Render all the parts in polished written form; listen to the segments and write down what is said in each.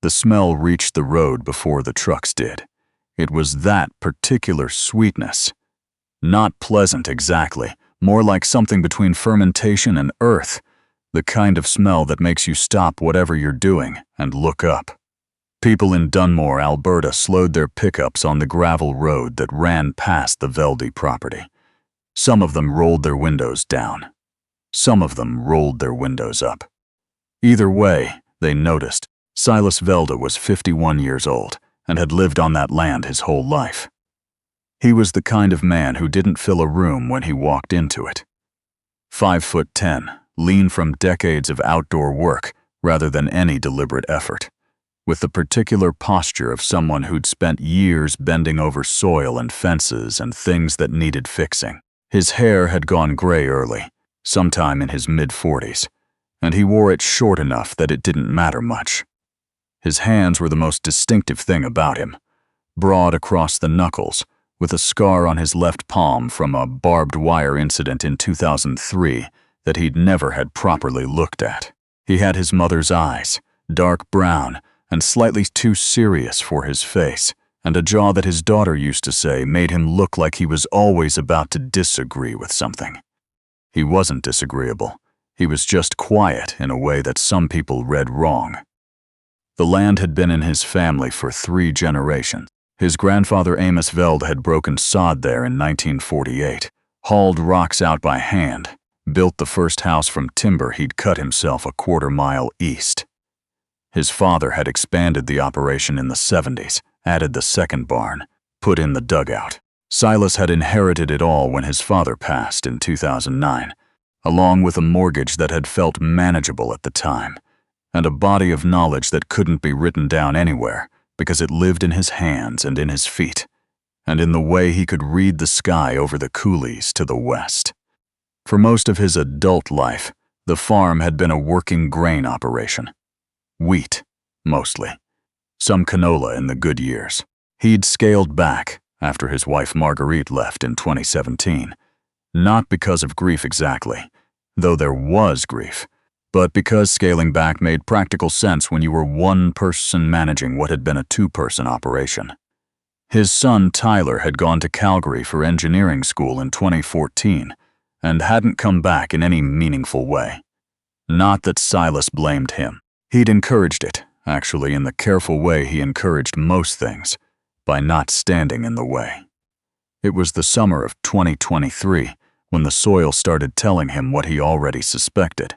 The smell reached the road before the trucks did. It was that particular sweetness. Not pleasant exactly, more like something between fermentation and earth, the kind of smell that makes you stop whatever you're doing and look up. People in Dunmore, Alberta slowed their pickups on the gravel road that ran past the Velde property. Some of them rolled their windows down. Some of them rolled their windows up. Either way, they noticed, Silas Velde was 51 years old and had lived on that land his whole life. He was the kind of man who didn't fill a room when he walked into it. 5'10", lean from decades of outdoor work rather than any deliberate effort, with the particular posture of someone who'd spent years bending over soil and fences and things that needed fixing. His hair had gone gray early, sometime in his mid-40s, and he wore it short enough that it didn't matter much. His hands were the most distinctive thing about him, broad across the knuckles, with a scar on his left palm from a barbed wire incident in 2003 that he'd never had properly looked at. He had his mother's eyes, dark brown and slightly too serious for his face, and a jaw that his daughter used to say made him look like he was always about to disagree with something. He wasn't disagreeable. He was just quiet in a way that some people read wrong. The land had been in his family for 3 generations. His grandfather Amos Velde had broken sod there in 1948, hauled rocks out by hand, built the first house from timber he'd cut himself a quarter-mile east. His father had expanded the operation in the 70s, added the second barn, put in the dugout. Silas had inherited it all when his father passed in 2009, along with a mortgage that had felt manageable at the time, and a body of knowledge that couldn't be written down anywhere because it lived in his hands and in his feet, and in the way he could read the sky over the coulees to the west. For most of his adult life, the farm had been a working grain operation. Wheat, mostly. Some canola in the good years. He'd scaled back after his wife Marguerite left in 2017, not because of grief exactly, though there was grief, but because scaling back made practical sense when you were one person managing what had been a 2-person operation. His son Tyler had gone to Calgary for engineering school in 2014 and hadn't come back in any meaningful way. Not that Silas blamed him. He'd encouraged it, actually, in the careful way he encouraged most things, by not standing in the way. It was the summer of 2023 when the soil started telling him what he already suspected.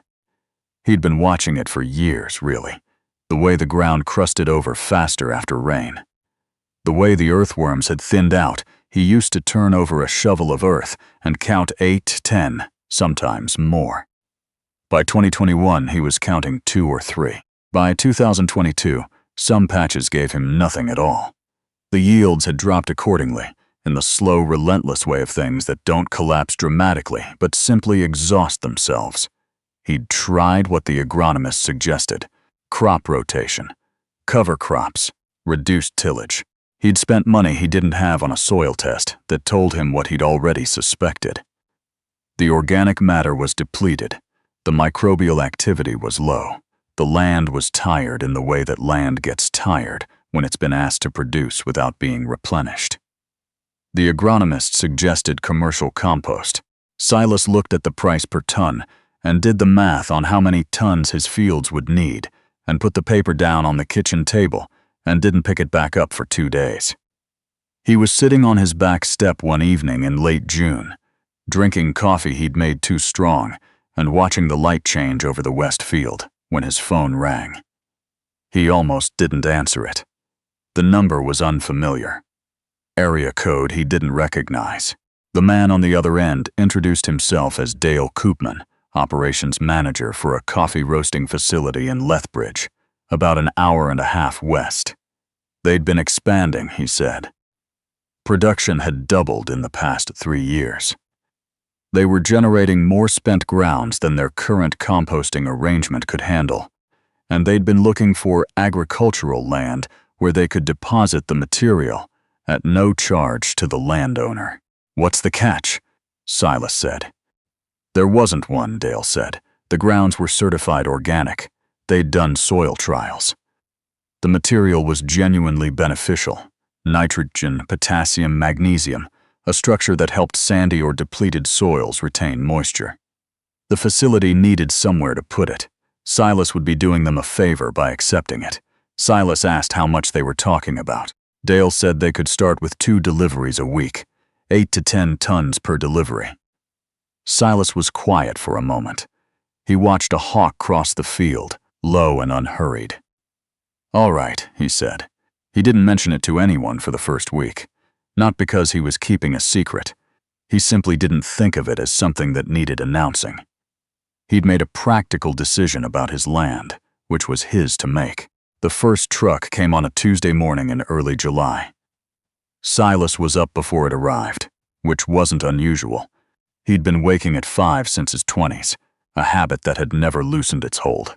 He'd been watching it for years, really, the way the ground crusted over faster after rain. The way the earthworms had thinned out, he used to turn over a shovel of earth and count 8, 10, sometimes more. By 2021, he was counting 2 or 3. By 2022, some patches gave him nothing at all. The yields had dropped accordingly, in the slow, relentless way of things that don't collapse dramatically but simply exhaust themselves. He'd tried what the agronomists suggested: crop rotation, cover crops, reduced tillage. He'd spent money he didn't have on a soil test that told him what he'd already suspected. The organic matter was depleted. The microbial activity was low. The land was tired in the way that land gets tired when it's been asked to produce without being replenished. The agronomist suggested commercial compost. Silas looked at the price per ton and did the math on how many tons his fields would need and put the paper down on the kitchen table and didn't pick it back up for 2 days. He was sitting on his back step one evening in late June, drinking coffee he'd made too strong and watching the light change over the west field when his phone rang. He almost didn't answer it. The number was unfamiliar. Area code he didn't recognize. The man on the other end introduced himself as Dale Koopman, operations manager for a coffee roasting facility in Lethbridge, about an hour and a half west. They'd been expanding, he said. Production had doubled in the past 3 years. They were generating more spent grounds than their current composting arrangement could handle, and they'd been looking for agricultural land where they could deposit the material at no charge to the landowner. "What's the catch?" Silas said. "There wasn't one," Dale said. "The grounds were certified organic. They'd done soil trials." The material was genuinely beneficial. Nitrogen, potassium, magnesium, a structure that helped sandy or depleted soils retain moisture. The facility needed somewhere to put it. Silas would be doing them a favor by accepting it. Silas asked how much they were talking about. Dale said they could start with 2 deliveries a week, 8 to 10 tons per delivery. Silas was quiet for a moment. He watched a hawk cross the field, low and unhurried. "All right," he said. He didn't mention it to anyone for the first week. Not because he was keeping a secret. He simply didn't think of it as something that needed announcing. He'd made a practical decision about his land, which was his to make. The first truck came on a Tuesday morning in early July. Silas was up before it arrived, which wasn't unusual. He'd been waking at 5 since his 20s, a habit that had never loosened its hold.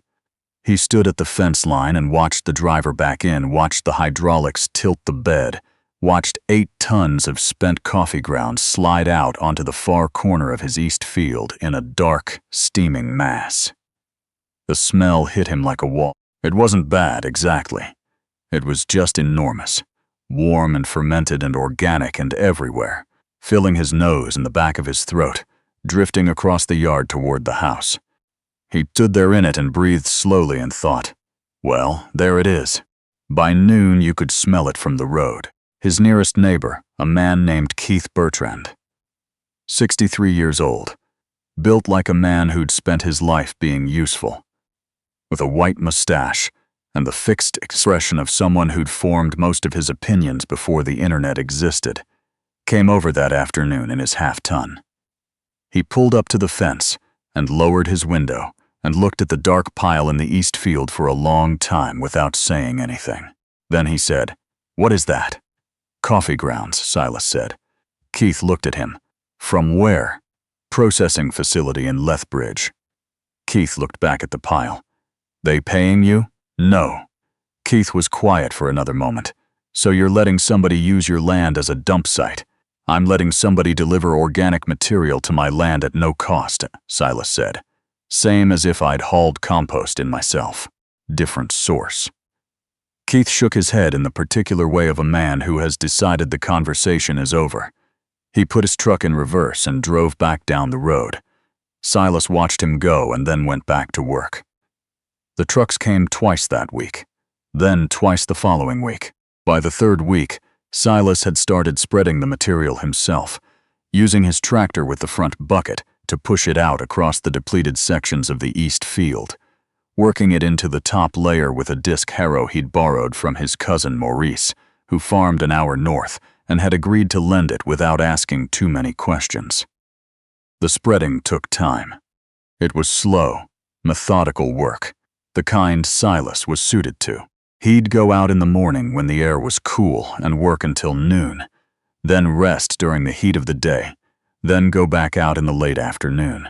He stood at the fence line and watched the driver back in, watched the hydraulics tilt the bed, watched 8 tons of spent coffee grounds slide out onto the far corner of his east field in a dark, steaming mass. The smell hit him like a wall. It wasn't bad, exactly. It was just enormous, warm and fermented and organic and everywhere, filling his nose and the back of his throat, drifting across the yard toward the house. He stood there in it and breathed slowly and thought, well, there it is. By noon you could smell it from the road. His nearest neighbor, a man named Keith Bertrand. 63 years old, built like a man who'd spent his life being useful. With a white mustache and the fixed expression of someone who'd formed most of his opinions before the internet existed, came over that afternoon in his half-ton. He pulled up to the fence and lowered his window and looked at the dark pile in the east field for a long time without saying anything. Then he said, "What is that?" "Coffee grounds," Silas said. Keith looked at him. "From where?" "Processing facility in Lethbridge." Keith looked back at the pile. "They paying you?" "No." Keith was quiet for another moment. "So you're letting somebody use your land as a dump site?" "I'm letting somebody deliver organic material to my land at no cost," Silas said. "Same as if I'd hauled compost in myself. Different source." Keith shook his head in the particular way of a man who has decided the conversation is over. He put his truck in reverse and drove back down the road. Silas watched him go and then went back to work. The trucks came twice that week, then twice the following week. By the third week, Silas had started spreading the material himself, using his tractor with the front bucket to push it out across the depleted sections of the east field, working it into the top layer with a disc harrow he'd borrowed from his cousin Maurice, who farmed an hour north and had agreed to lend it without asking too many questions. The spreading took time. It was slow, methodical work, the kind Silas was suited to. He'd go out in the morning when the air was cool and work until noon, then rest during the heat of the day, then go back out in the late afternoon.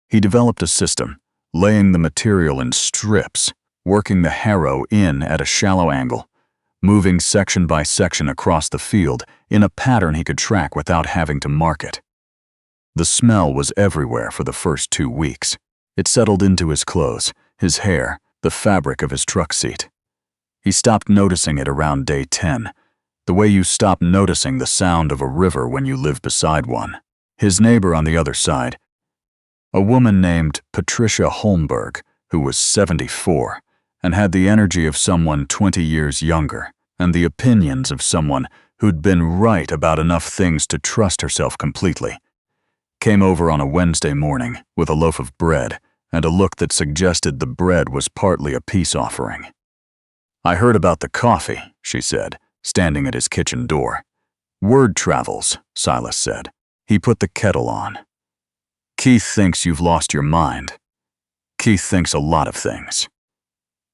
He developed a system, laying the material in strips, working the harrow in at a shallow angle, moving section by section across the field in a pattern he could track without having to mark it. The smell was everywhere for the first 2 weeks. It settled into his clothes, his hair, the fabric of his truck seat. He stopped noticing it around day 10, the way you stop noticing the sound of a river when you live beside one. His neighbor on the other side, a woman named Patricia Holmberg, who was 74 and had the energy of someone 20 years younger and the opinions of someone who'd been right about enough things to trust herself completely, came over on a Wednesday morning with a loaf of bread and a look that suggested the bread was partly a peace offering. "I heard about the coffee," she said, standing at his kitchen door. "Word travels," Silas said. He put the kettle on. "Keith thinks you've lost your mind." "Keith thinks a lot of things."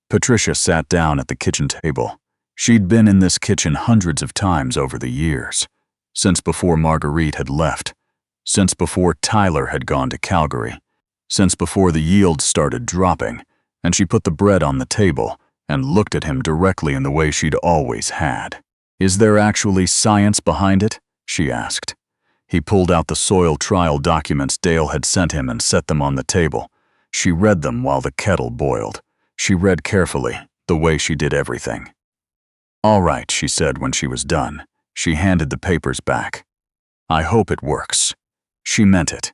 Patricia sat down at the kitchen table. She'd been in this kitchen hundreds of times over the years, since before Marguerite had left, since before Tyler had gone to Calgary, since before the yields started dropping, and she put the bread on the table and looked at him directly in the way she'd always had. "Is there actually science behind it?" she asked. He pulled out the soil trial documents Dale had sent him and set them on the table. She read them while the kettle boiled. She read carefully, the way she did everything. "All right," she said when she was done. She handed the papers back. "I hope it works." She meant it.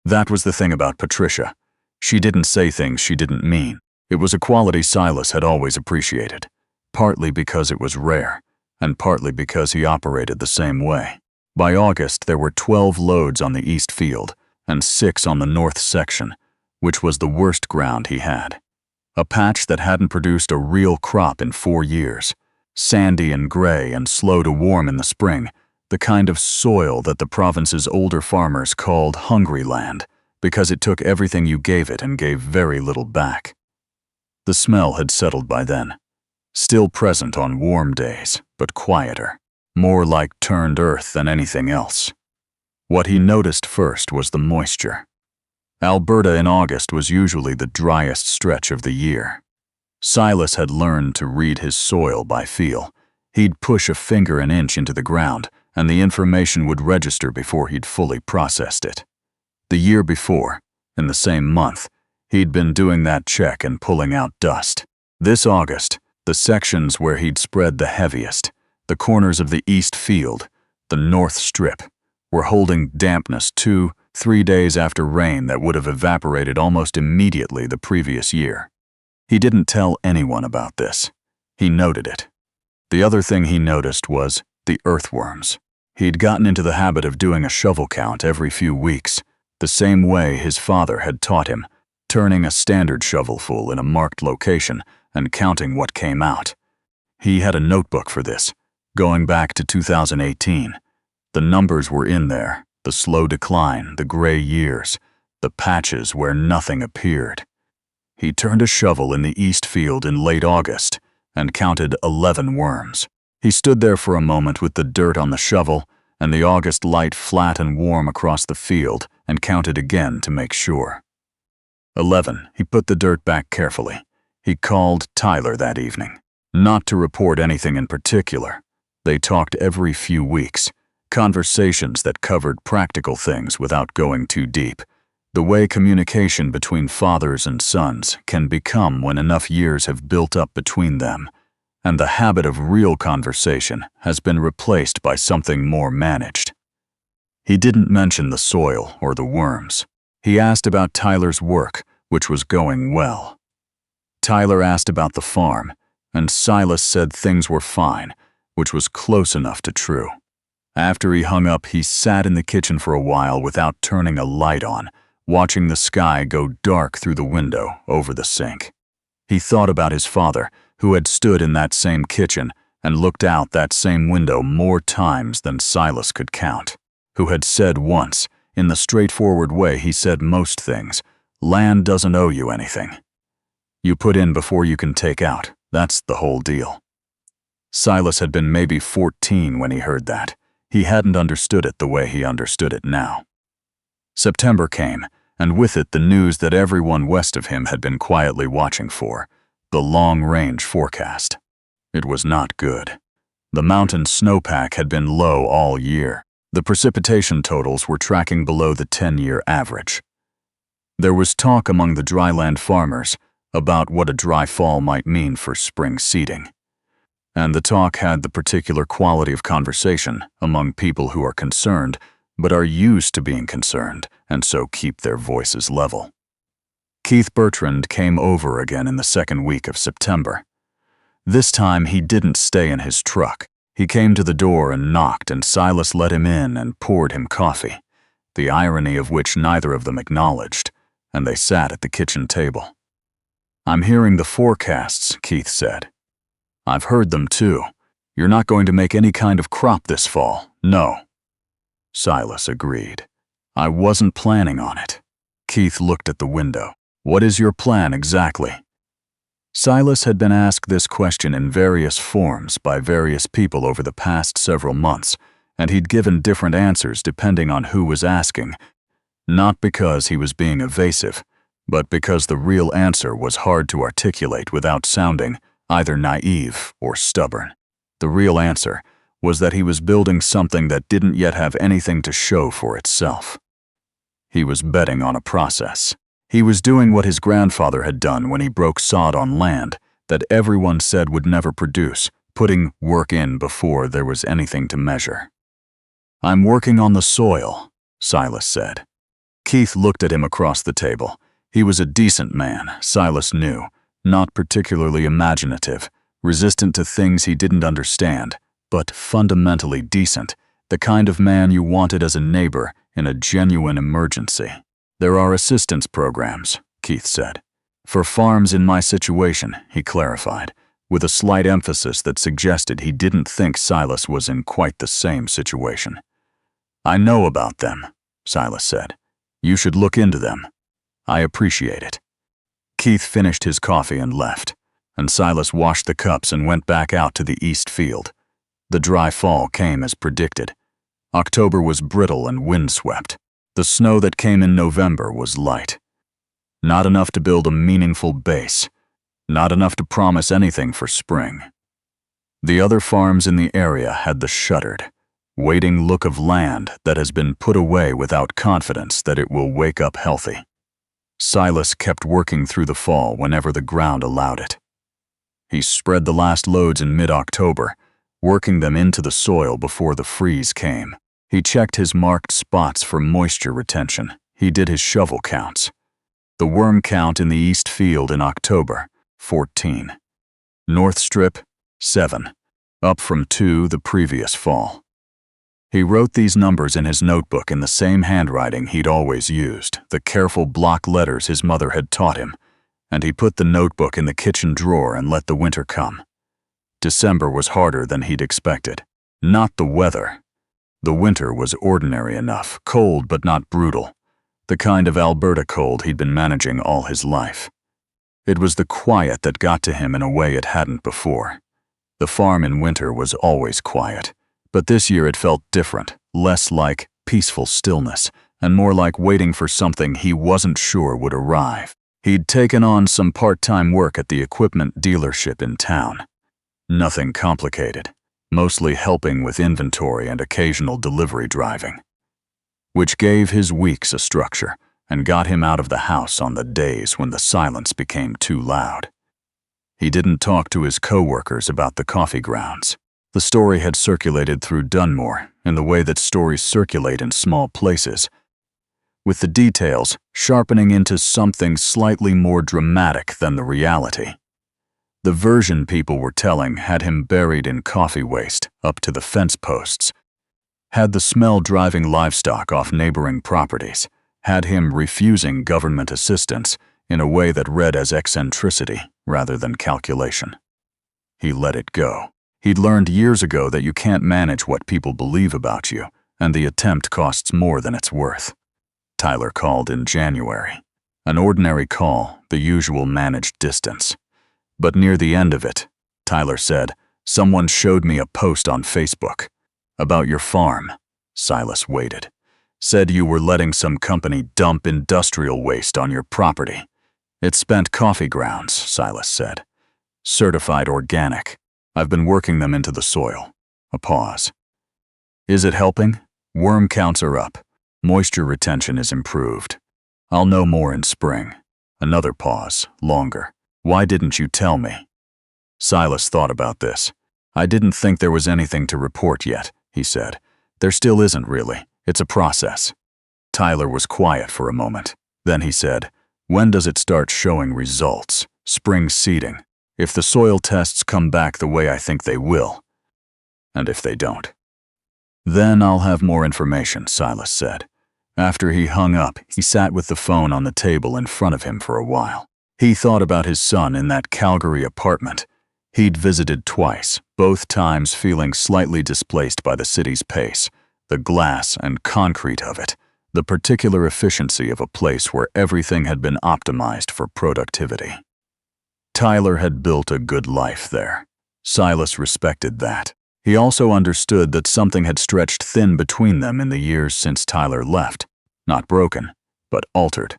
That was the thing about Patricia. She didn't say things she didn't mean. It was a quality Silas had always appreciated, partly because it was rare, and partly because he operated the same way. By August, there were 12 loads on the east field and 6 on the north section, which was the worst ground he had. A patch that hadn't produced a real crop in 4 years, sandy and gray and slow to warm in the spring, the kind of soil that the province's older farmers called hungry land, because it took everything you gave it and gave very little back. The smell had settled by then, still present on warm days, but quieter, more like turned earth than anything else. What he noticed first was the moisture. Alberta in August was usually the driest stretch of the year. Silas had learned to read his soil by feel. He'd push a finger an inch into the ground, and the information would register before he'd fully processed it. The year before, in the same month, he'd been doing that check and pulling out dust. This August, the sections where he'd spread the heaviest, the corners of the east field, the north strip, were holding dampness 2-3 days after rain that would have evaporated almost immediately the previous year. He didn't tell anyone about this. He noted it. The other thing he noticed was the earthworms. He'd gotten into the habit of doing a shovel count every few weeks, the same way his father had taught him, turning a standard shovelful in a marked location and counting what came out. He had a notebook for this, going back to 2018. The numbers were in there, the slow decline, the gray years, the patches where nothing appeared. He turned a shovel in the east field in late August and counted 11 worms. He stood there for a moment with the dirt on the shovel and the August light flat and warm across the field and counted again to make sure. 11. He put the dirt back carefully. He called Tyler that evening, not to report anything in particular. They talked every few weeks, conversations that covered practical things without going too deep, the way communication between fathers and sons can become when enough years have built up between them, and the habit of real conversation has been replaced by something more managed. He didn't mention the soil or the worms. He asked about Tyler's work, which was going well. Tyler asked about the farm, and Silas said things were fine, which was close enough to true. After he hung up, he sat in the kitchen for a while without turning a light on, watching the sky go dark through the window over the sink. He thought about his father, who had stood in that same kitchen and looked out that same window more times than Silas could count, who had said once, in the straightforward way he said most things, "Land doesn't owe you anything. You put in before you can take out. That's the whole deal." Silas had been maybe 14 when he heard that. He hadn't understood it the way he understood it now. September came, and with it the news that everyone west of him had been quietly watching for, the long-range forecast. It was not good. The mountain snowpack had been low all year. The precipitation totals were tracking below the 10-year average. There was talk among the dryland farmers about what a dry fall might mean for spring seeding. And the talk had the particular quality of conversation among people who are concerned, but are used to being concerned, and so keep their voices level. Keith Bertrand came over again in the second week of September. This time he didn't stay in his truck. He came to the door and knocked, and Silas let him in and poured him coffee, the irony of which neither of them acknowledged, and they sat at the kitchen table. "I'm hearing the forecasts," Keith said. "I've heard them too. You're not going to make any kind of crop this fall, no." Silas agreed. "I wasn't planning on it." Keith looked at the window. "What is your plan exactly?" Silas had been asked this question in various forms by various people over the past several months, and he'd given different answers depending on who was asking, not because he was being evasive, but because the real answer was hard to articulate without sounding either naive or stubborn. The real answer was that he was building something that didn't yet have anything to show for itself. He was betting on a process. He was doing what his grandfather had done when he broke sod on land, that everyone said would never produce, putting work in before there was anything to measure. "I'm working on the soil," Silas said. Keith looked at him across the table. He was a decent man, Silas knew, not particularly imaginative, resistant to things he didn't understand, but fundamentally decent, the kind of man you wanted as a neighbor in a genuine emergency. "There are assistance programs," Keith said. "For farms in my situation," he clarified, with a slight emphasis that suggested he didn't think Silas was in quite the same situation. "I know about them," Silas said. "You should look into them. I appreciate it." Keith finished his coffee and left, and Silas washed the cups and went back out to the east field. The dry fall came as predicted. October was brittle and windswept. The snow that came in November was light. Not enough to build a meaningful base. Not enough to promise anything for spring. The other farms in the area had the shuttered, waiting look of land that has been put away without confidence that it will wake up healthy. Silas kept working through the fall whenever the ground allowed it. He spread the last loads in mid-October, working them into the soil before the freeze came. He checked his marked spots for moisture retention. He did his shovel counts. The worm count in the east field in October, 14. North strip, 7, up from 2 the previous fall. He wrote these numbers in his notebook in the same handwriting he'd always used, the careful block letters his mother had taught him, and he put the notebook in the kitchen drawer and let the winter come. December was harder than he'd expected. Not the weather. The winter was ordinary enough, cold but not brutal, the kind of Alberta cold he'd been managing all his life. It was the quiet that got to him in a way it hadn't before. The farm in winter was always quiet, but this year it felt different, less like peaceful stillness, and more like waiting for something he wasn't sure would arrive. He'd taken on some part-time work at the equipment dealership in town. Nothing complicated, mostly helping with inventory and occasional delivery driving, which gave his weeks a structure and got him out of the house on the days when the silence became too loud. He didn't talk to his co-workers about the coffee grounds. The story had circulated through Dunmore in the way that stories circulate in small places, with the details sharpening into something slightly more dramatic than the reality. The version people were telling had him buried in coffee waste up to the fence posts, had the smell driving livestock off neighboring properties, had him refusing government assistance in a way that read as eccentricity rather than calculation. He let it go. He'd learned years ago that you can't manage what people believe about you, and the attempt costs more than it's worth. Tyler called in January. An ordinary call, the usual managed distance. But near the end of it, Tyler said, "Someone showed me a post on Facebook. About your farm." Silas waited. "Said you were letting some company dump industrial waste on your property." "It's spent coffee grounds," Silas said. "Certified organic. I've been working them into the soil." A pause. "Is it helping?" "Worm counts are up. Moisture retention is improved. I'll know more in spring." Another pause, longer. "Why didn't you tell me?" Silas thought about this. "I didn't think there was anything to report yet," he said. "There still isn't really. It's a process." Tyler was quiet for a moment. Then he said, "When does it start showing results?" "Spring seeding. If the soil tests come back the way I think they will. And if they don't." "Then I'll have more information," Silas said. After he hung up, he sat with the phone on the table in front of him for a while. He thought about his son in that Calgary apartment. He'd visited twice, both times feeling slightly displaced by the city's pace, the glass and concrete of it, the particular efficiency of a place where everything had been optimized for productivity. Tyler had built a good life there. Silas respected that. He also understood that something had stretched thin between them in the years since Tyler left. Not broken, but altered.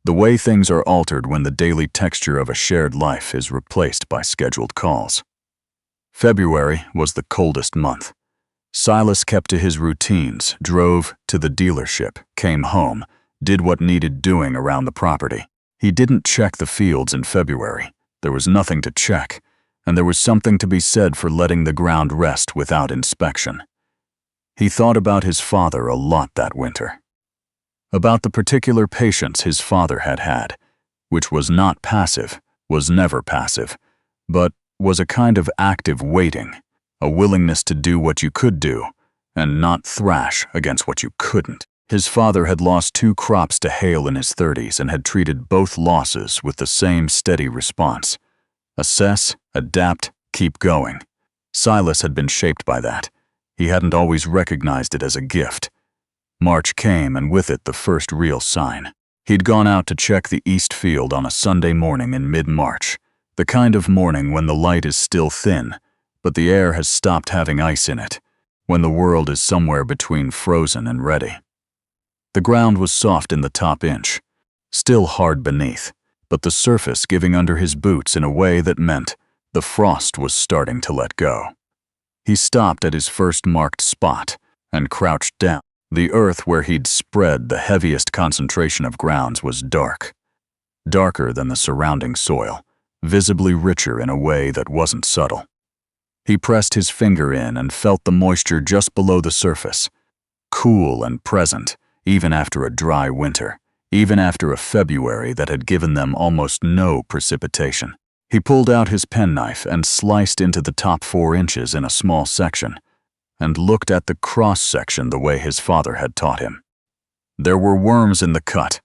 The way things are altered when the daily texture of a shared life is replaced by scheduled calls. February was the coldest month. Silas kept to his routines, drove to the dealership, came home, did what needed doing around the property. He didn't check the fields in February. There was nothing to check, and there was something to be said for letting the ground rest without inspection. He thought about his father a lot that winter. About the particular patience his father had had, which was not passive, was never passive, but was a kind of active waiting, a willingness to do what you could do, and not thrash against what you couldn't. His father had lost 2 crops to hail in his 30s and had treated both losses with the same steady response. Assess, adapt, keep going. Silas had been shaped by that. He hadn't always recognized it as a gift. March came, and with it the first real sign. He'd gone out to check the east field on a Sunday morning in mid-March, the kind of morning when the light is still thin, but the air has stopped having ice in it, when the world is somewhere between frozen and ready. The ground was soft in the top inch, still hard beneath, but the surface giving under his boots in a way that meant the frost was starting to let go. He stopped at his first marked spot and crouched down. The earth where he'd spread the heaviest concentration of grounds was dark, darker than the surrounding soil, visibly richer in a way that wasn't subtle. He pressed his finger in and felt the moisture just below the surface, cool and present, even after a dry winter, even after a February that had given them almost no precipitation. He pulled out his penknife and sliced into the top 4 inches in a small section, and looked at the cross-section the way his father had taught him. There were worms in the cut,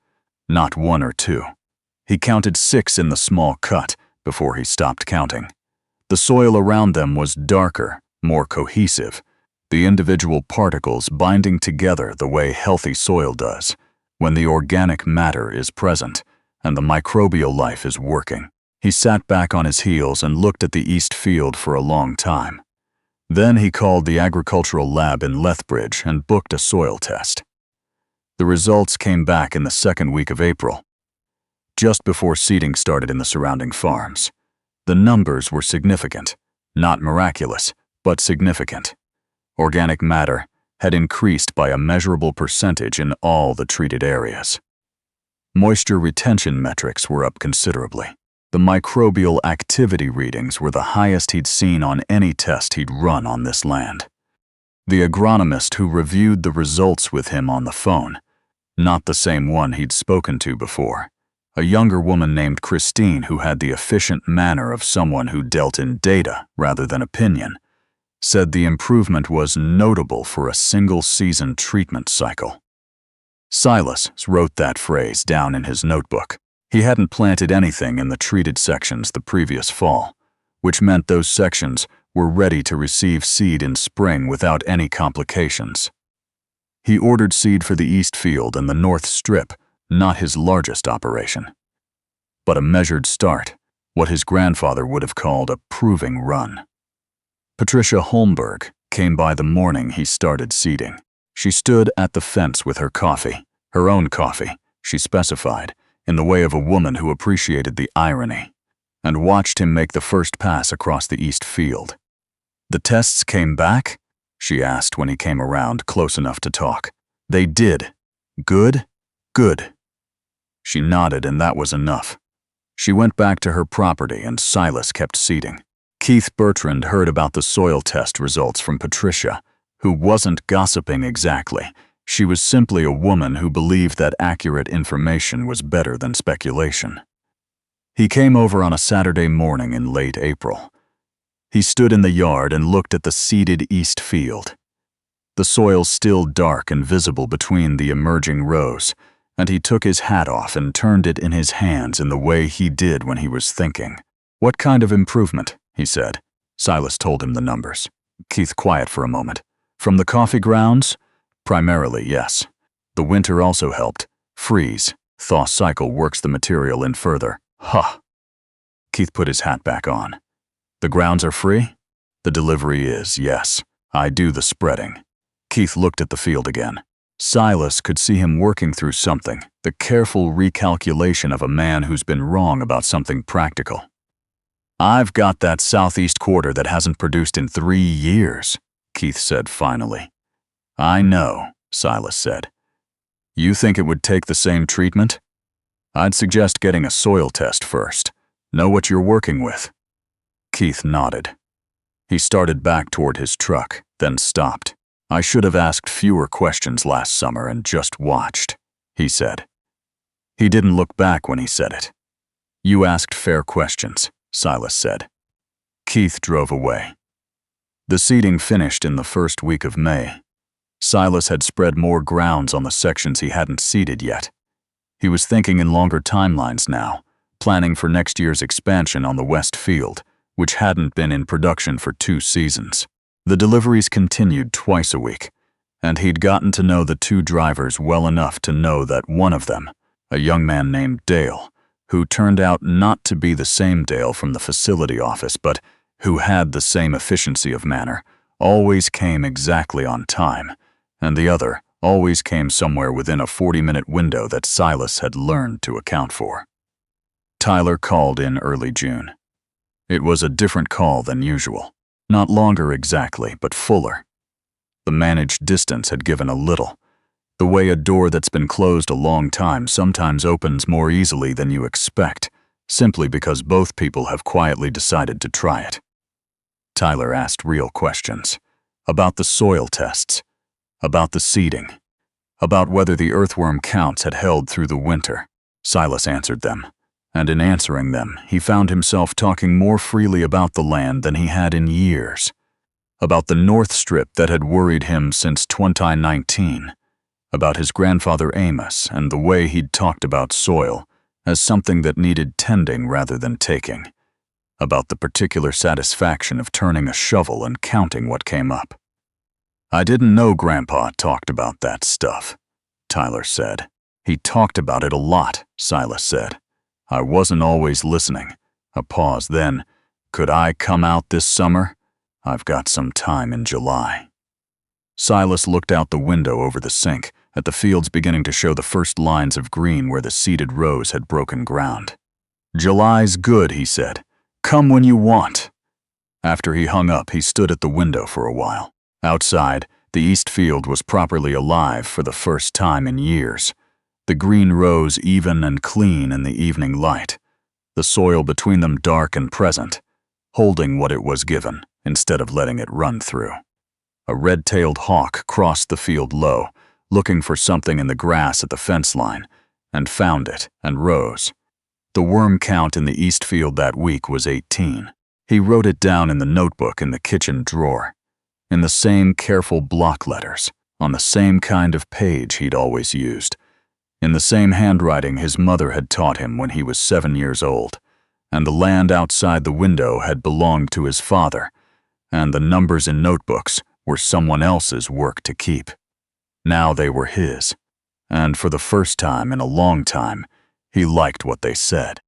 not 1 or 2. He counted 6 in the small cut before he stopped counting. The soil around them was darker, more cohesive, the individual particles binding together the way healthy soil does, when the organic matter is present and the microbial life is working. He sat back on his heels and looked at the east field for a long time. Then he called the agricultural lab in Lethbridge and booked a soil test. The results came back in the 2nd week of April, just before seeding started in the surrounding farms. The numbers were significant, not miraculous, but significant. Organic matter had increased by a measurable percentage in all the treated areas. Moisture retention metrics were up considerably. The microbial activity readings were the highest he'd seen on any test he'd run on this land. The agronomist who reviewed the results with him on the phone, not the same one he'd spoken to before, a younger woman named Christine who had the efficient manner of someone who dealt in data rather than opinion, said the improvement was notable for a single-season treatment cycle. Silas wrote that phrase down in his notebook. He hadn't planted anything in the treated sections the previous fall, which meant those sections were ready to receive seed in spring without any complications. He ordered seed for the east field and the north strip, not his largest operation, but a measured start, what his grandfather would have called a proving run. Patricia Holmberg came by the morning he started seeding. She stood at the fence with her coffee, her own coffee, she specified, in the way of a woman who appreciated the irony, and watched him make the first pass across the east field. "The tests came back?" she asked when he came around close enough to talk. "They did. Good? Good." She nodded, and that was enough. She went back to her property, and Silas kept seeding. Keith Bertrand heard about the soil test results from Patricia, who wasn't gossiping exactly. She was simply a woman who believed that accurate information was better than speculation. He came over on a Saturday morning in late April. He stood in the yard and looked at the seeded east field. The soil still dark and visible between the emerging rows, and he took his hat off and turned it in his hands in the way he did when he was thinking. "What kind of improvement?" he said. Silas told him the numbers. Keith quiet for a moment. "From the coffee grounds?" "Primarily, yes. The winter also helped. Freeze, thaw cycle works the material in further." "Huh." Keith put his hat back on. "The grounds are free?" "The delivery is, yes. I do the spreading." Keith looked at the field again. Silas could see him working through something, the careful recalculation of a man who's been wrong about something practical. "I've got that southeast quarter that hasn't produced in 3 years, Keith said finally. "I know," Silas said. "You think it would take the same treatment?" "I'd suggest getting a soil test first. Know what you're working with?" Keith nodded. He started back toward his truck, then stopped. "I should have asked fewer questions last summer and just watched," he said. He didn't look back when he said it. "You asked fair questions," Silas said. Keith drove away. The seeding finished in the first week of May. Silas had spread more grounds on the sections he hadn't seeded yet. He was thinking in longer timelines now, planning for next year's expansion on the west field, which hadn't been in production for 2 seasons. The deliveries continued twice a week, and he'd gotten to know the 2 drivers well enough to know that one of them, a young man named Dale, who turned out not to be the same Dale from the facility office, but who had the same efficiency of manner, always came exactly on time, and the other always came somewhere within a 40-minute window that Silas had learned to account for. Tyler called in early June. It was a different call than usual. Not longer exactly, but fuller. The managed distance had given a little. The way a door that's been closed a long time sometimes opens more easily than you expect, simply because both people have quietly decided to try it. Tyler asked real questions. About the soil tests. About the seeding. About whether the earthworm counts had held through the winter. Silas answered them. And in answering them, he found himself talking more freely about the land than he had in years. About the North Strip that had worried him since 2019. About his grandfather Amos and the way he'd talked about soil as something that needed tending rather than taking. About the particular satisfaction of turning a shovel and counting what came up. "I didn't know Grandpa talked about that stuff," Tyler said. "He talked about it a lot," Silas said. "I wasn't always listening." A pause, then, "Could I come out this summer? I've got some time in July." Silas looked out the window over the sink, at the fields beginning to show the first lines of green where the seeded rows had broken ground. "July's good," he said. "Come when you want." After he hung up, he stood at the window for a while. Outside, the east field was properly alive for the first time in years. The green rows even and clean in the evening light, the soil between them dark and present, holding what it was given instead of letting it run through. A red-tailed hawk crossed the field low, looking for something in the grass at the fence line, and found it and rose. The worm count in the east field that week was 18. He wrote it down in the notebook in the kitchen drawer, in the same careful block letters, on the same kind of page he'd always used, in the same handwriting his mother had taught him when he was 7 years old, and the land outside the window had belonged to his father, and the numbers in notebooks were someone else's work to keep. Now they were his, and for the first time in a long time, he liked what they said.